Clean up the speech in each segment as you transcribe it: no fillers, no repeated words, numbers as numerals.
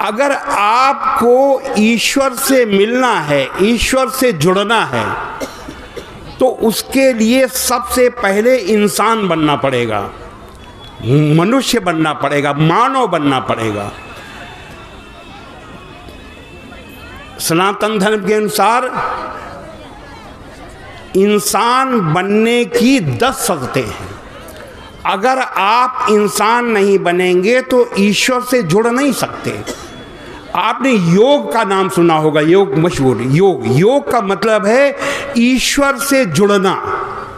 अगर आपको ईश्वर से मिलना है, ईश्वर से जुड़ना है, तो उसके लिए सबसे पहले इंसान बनना पड़ेगा, मनुष्य बनना पड़ेगा, मानव बनना पड़ेगा। सनातन धर्म के अनुसार इंसान बनने की 10 शर्तें हैं। अगर आप इंसान नहीं बनेंगे तो ईश्वर से जुड़ नहीं सकते। आपने योग का नाम सुना होगा, योग मशहूर। योग का मतलब है ईश्वर से जुड़ना।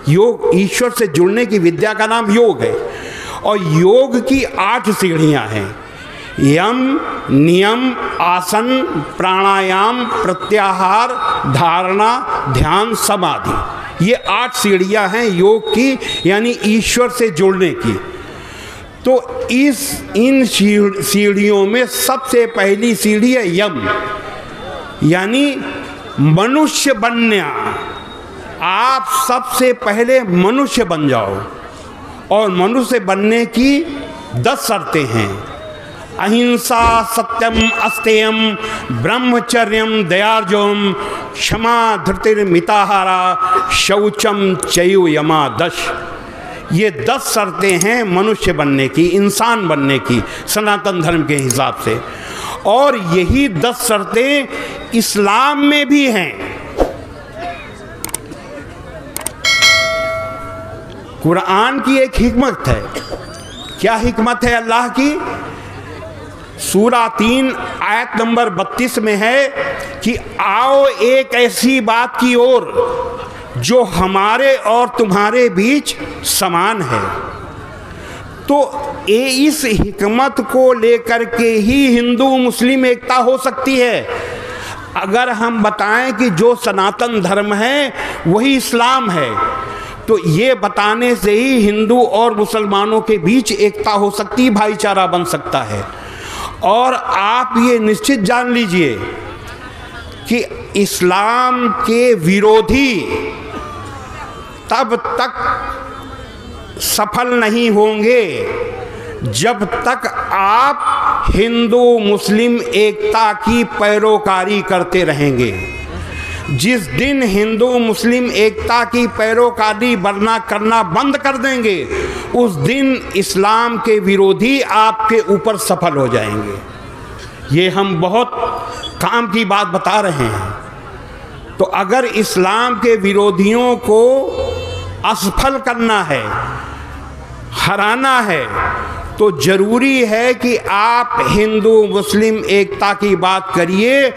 योग, ईश्वर से जुड़ने की विद्या का नाम योग है। और योग की 8 सीढ़ियां हैं। यम, नियम, आसन, प्राणायाम, प्रत्याहार, धारणा, ध्यान, समाधि। ये 8 सीढ़ियां हैं योग की, यानी ईश्वर से जुड़ने की। तो इन सीढ़ियों में सबसे पहली सीढ़ी है यम, यानी मनुष्य बनना। आप सबसे पहले मनुष्य बन जाओ। और मनुष्य बनने की 10 शर्तें हैं। अहिंसा, सत्यम, अस्तेयम, ब्रह्मचर्यम, दयार्जवम, क्षमा, धृतिर्मिताहारा, शौचम चयु यमा 10। ये 10 शर्तें हैं मनुष्य बनने की, इंसान बनने की, सनातन धर्म के हिसाब से। और यही 10 शर्तें इस्लाम में भी हैं। कुरान की एक हिकमत है। क्या हिकमत है अल्लाह की? सूरा 3 आयत नंबर 32 में है कि आओ एक ऐसी बात की ओर जो हमारे और तुम्हारे बीच समान है। तो इस हिकमत को लेकर के ही हिंदू मुस्लिम एकता हो सकती है। अगर हम बताएं कि जो सनातन धर्म है वही इस्लाम है, तो ये बताने से ही हिंदू और मुसलमानों के बीच एकता हो सकती है, भाईचारा बन सकता है। और आप ये निश्चित जान लीजिए कि इस्लाम के विरोधी तब तक सफल नहीं होंगे जब तक आप हिंदू मुस्लिम एकता की पैरोकारी करते रहेंगे। जिस दिन हिंदू मुस्लिम एकता की पैरोकारी करना बंद कर देंगे, उस दिन इस्लाम के विरोधी आपके ऊपर सफल हो जाएंगे। ये हम बहुत काम की बात बता रहे हैं। तो अगर इस्लाम के विरोधियों को असफल करना है, हराना है, तो जरूरी है कि आप हिंदू मुस्लिम एकता की बात करिए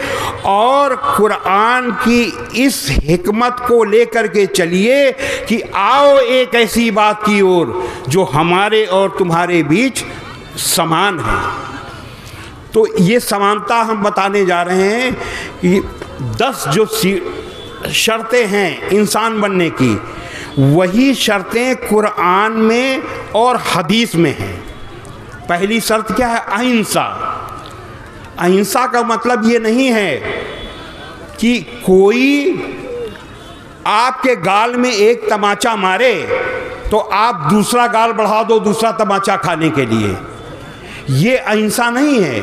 और कुरान की इस हिकमत को लेकर के चलिए कि आओ एक ऐसी बात की ओर जो हमारे और तुम्हारे बीच समान है। तो ये समानता हम बताने जा रहे हैं कि 10 जो शर्तें हैं इंसान बनने की, वही शर्तें कुरान में और हदीस में हैं। पहली शर्त क्या है? अहिंसा। अहिंसा का मतलब ये नहीं है कि कोई आपके गाल में एक तमाचा मारे तो आप दूसरा गाल बढ़ा दो दूसरा तमाचा खाने के लिए। ये अहिंसा नहीं है।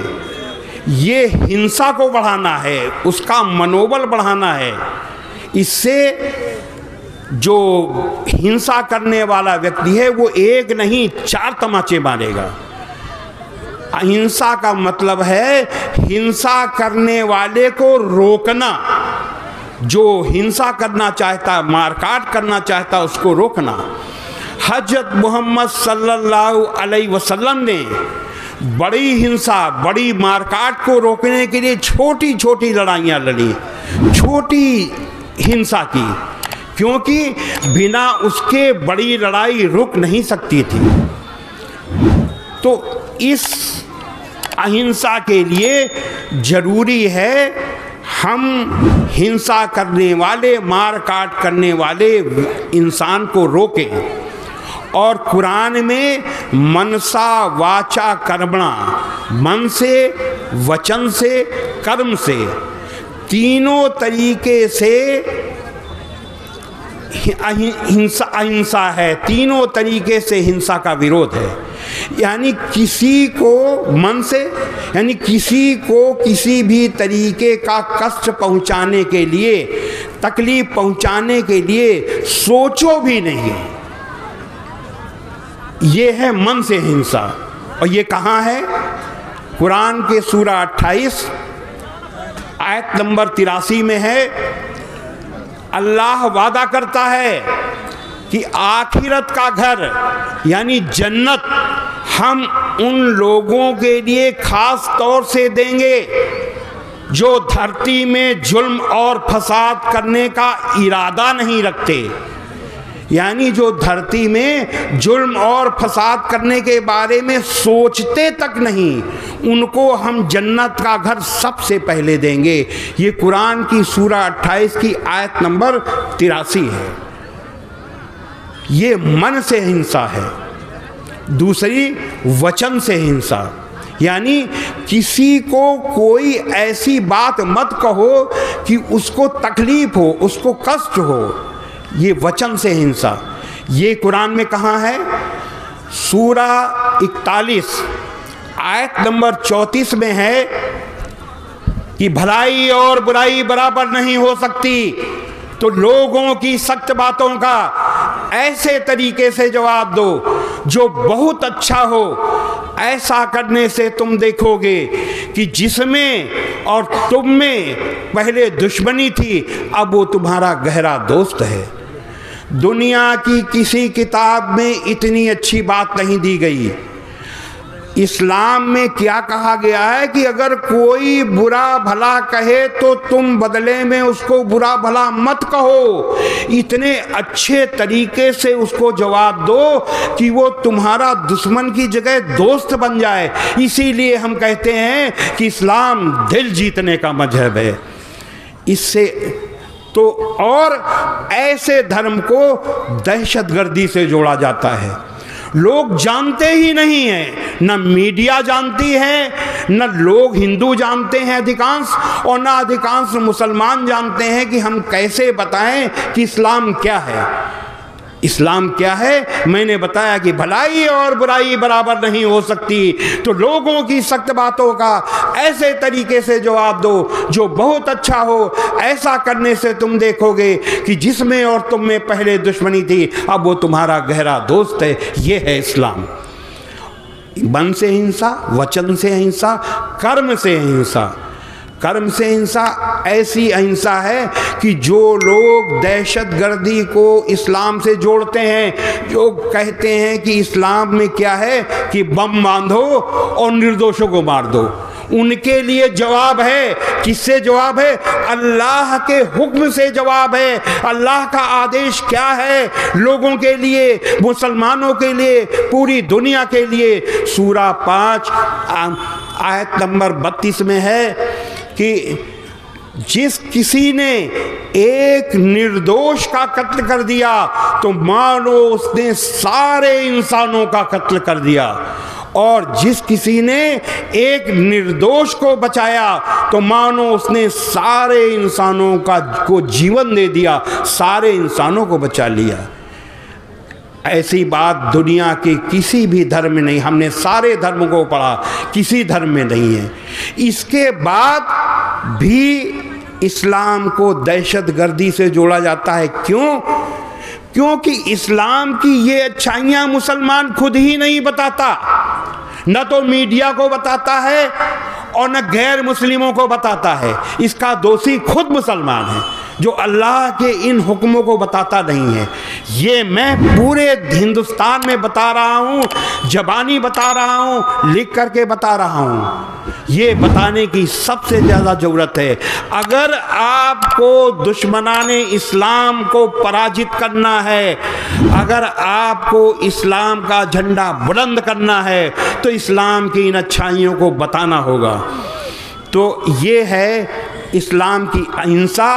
ये हिंसा को बढ़ाना है, उसका मनोबल बढ़ाना है। इससे जो हिंसा करने वाला व्यक्ति है वो एक नहीं 4 तमाचे मारेगा। अहिंसा का मतलब है हिंसा करने वाले को रोकना। जो हिंसा करना चाहता, मारकाट करना चाहता, उसको रोकना। हजरत मोहम्मद सल्लल्लाहु अलैहि वसल्लम ने बड़ी हिंसा, बड़ी मारकाट को रोकने के लिए छोटी छोटी लड़ाइयाँ लड़ी, छोटी हिंसा की, क्योंकि बिना उसके बड़ी लड़ाई रुक नहीं सकती थी। तो इस अहिंसा के लिए जरूरी है हम हिंसा करने वाले, मार काट करने वाले इंसान को रोकें। और कुरान में मनसा वाचा कर्मणा, मन से, वचन से, कर्म से, तीनों तरीके से अहिंसा है। तीनों तरीके से हिंसा का विरोध है। यानी किसी को मन से, यानी किसी को किसी भी तरीके का कष्ट पहुंचाने के लिए, तकलीफ पहुंचाने के लिए सोचो भी नहीं। ये है मन से हिंसा। और ये कहाँ है? कुरान के सूरा 28 आयत नंबर 83 में है। अल्लाह वादा करता है कि आखिरत का घर यानी जन्नत हम उन लोगों के लिए खास तौर से देंगे जो धरती में जुल्म और फसाद करने का इरादा नहीं रखते। यानी जो धरती में जुल्म और फसाद करने के बारे में सोचते तक नहीं, उनको हम जन्नत का घर सबसे पहले देंगे। ये कुरान की सूरा 28 की आयत नंबर 83 है। ये मन से हिंसा है। दूसरी वचन से हिंसा, यानी किसी को कोई ऐसी बात मत कहो कि उसको तकलीफ हो, उसको कष्ट हो। ये वचन से हिंसा। ये कुरान में कहाँ है? सूरा 41 आयत नंबर 34 में है कि भलाई और बुराई बराबर नहीं हो सकती, तो लोगों की सख्त बातों का ऐसे तरीके से जवाब दो जो बहुत अच्छा हो। ऐसा करने से तुम देखोगे कि जिसमें और तुम में पहले दुश्मनी थी, अब वो तुम्हारा गहरा दोस्त है। दुनिया की किसी किताब में इतनी अच्छी बात नहीं दी गई। इस्लाम में क्या कहा गया है कि अगर कोई बुरा भला कहे तो तुम बदले में उसको बुरा भला मत कहो, इतने अच्छे तरीके से उसको जवाब दो कि वो तुम्हारा दुश्मन की जगह दोस्त बन जाए। इसीलिए हम कहते हैं कि इस्लाम दिल जीतने का मजहब है। इससे तो और ऐसे धर्म को दहशतगर्दी से जोड़ा जाता है। लोग जानते ही नहीं हैं, न मीडिया जानती है, न लोग हिंदू जानते हैं अधिकांश, और न अधिकांश मुसलमान जानते हैं कि हम कैसे बताएं कि इस्लाम क्या है। इस्लाम क्या है? मैंने बताया कि भलाई और बुराई बराबर नहीं हो सकती, तो लोगों की सख्त बातों का ऐसे तरीके से जवाब दो जो बहुत अच्छा हो। ऐसा करने से तुम देखोगे कि जिसमें और तुम में पहले दुश्मनी थी, अब वो तुम्हारा गहरा दोस्त है। ये है इस्लाम। मन से हिंसा, वचन से हिंसा, कर्म से हिंसा। कर्म से हिंसा ऐसी अहिंसा है कि जो लोग दहशतगर्दी को इस्लाम से जोड़ते हैं, जो कहते हैं कि इस्लाम में क्या है कि बम बांधो और निर्दोषों को मार दो, उनके लिए जवाब है। किससे जवाब है? अल्लाह के हुक्म से जवाब है। अल्लाह का आदेश क्या है लोगों के लिए, मुसलमानों के लिए, पूरी दुनिया के लिए? सूरा 5 आयत नंबर 32 में है कि जिस किसी ने एक निर्दोष का कत्ल कर दिया तो मानो उसने सारे इंसानों का कत्ल कर दिया, और जिस किसी ने एक निर्दोष को बचाया तो मानो उसने सारे इंसानों को जीवन दे दिया, सारे इंसानों को बचा लिया। ऐसी बात दुनिया के किसी भी धर्म में नहीं। हमने सारे धर्म को पढ़ा, किसी धर्म में नहीं है। इसके बाद भी इस्लाम को दहशतगर्दी से जोड़ा जाता है। क्यों? क्योंकि इस्लाम की ये अच्छाइयाँ मुसलमान खुद ही नहीं बताता, न तो मीडिया को बताता है और न गैर मुस्लिमों को बताता है। इसका दोषी खुद मुसलमान है जो अल्लाह के इन हुक्मों को बताता नहीं है। ये मैं पूरे हिंदुस्तान में बता रहा हूँ, ज़बानी बता रहा हूँ, लिख करके बता रहा हूँ। ये बताने की सबसे ज़्यादा ज़रूरत है। अगर आपको दुश्मनाने इस्लाम को पराजित करना है, अगर आपको इस्लाम का झंडा बुलंद करना है, तो इस्लाम की इन अच्छाइयों को बताना होगा। तो ये है इस्लाम की अहिंसा